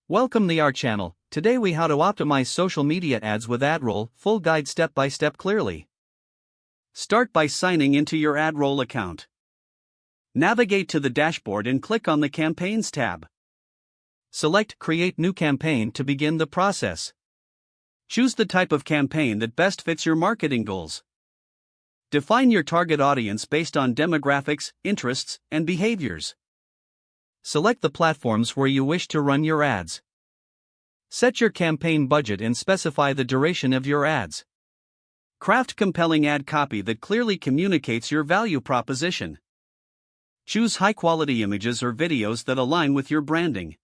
Welcome to our channel. Today we how to optimize social media ads with AdRoll, full guide step by step clearly. Start by signing into your AdRoll account. Navigate to the dashboard and click on the Campaigns tab. Select Create New Campaign to begin the process. Choose the type of campaign that best fits your marketing goals. Define your target audience based on demographics, interests, and behaviors. Select the platforms where you wish to run your ads. Set your campaign budget and specify the duration of your ads. Craft compelling ad copy that clearly communicates your value proposition. Choose high-quality images or videos that align with your branding.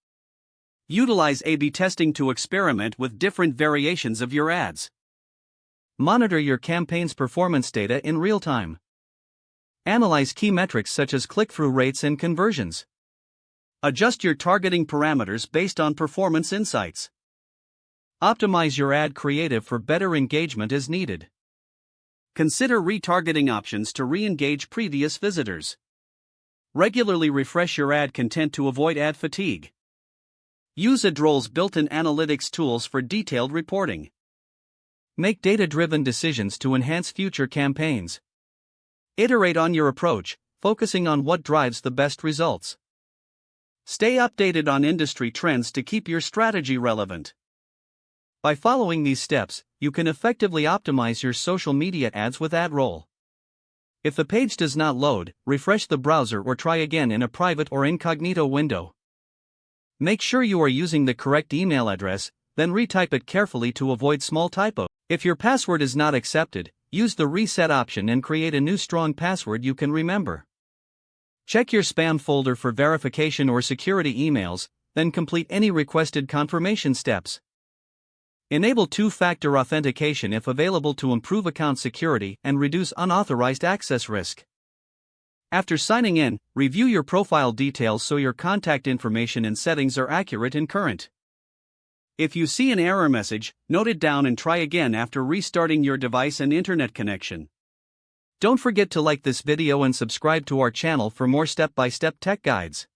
Utilize A/B testing to experiment with different variations of your ads. Monitor your campaign's performance data in real time. Analyze key metrics such as click-through rates and conversions. Adjust your targeting parameters based on performance insights. Optimize your ad creative for better engagement as needed. Consider retargeting options to re-engage previous visitors. Regularly refresh your ad content to avoid ad fatigue. Use AdRoll's built-in analytics tools for detailed reporting. Make data-driven decisions to enhance future campaigns. Iterate on your approach, focusing on what drives the best results. Stay updated on industry trends to keep your strategy relevant. By following these steps, you can effectively optimize your social media ads with AdRoll. If the page does not load, refresh the browser or try again in a private or incognito window. Make sure you are using the correct email address, then retype it carefully to avoid small typos. If your password is not accepted, use the reset option and create a new strong password you can remember. Check your spam folder for verification or security emails, then complete any requested confirmation steps. Enable two-factor authentication if available to improve account security and reduce unauthorized access risk. After signing in, review your profile details so your contact information and settings are accurate and current. If you see an error message, note it down and try again after restarting your device and internet connection. Don't forget to like this video and subscribe to our channel for more step-by-step tech guides.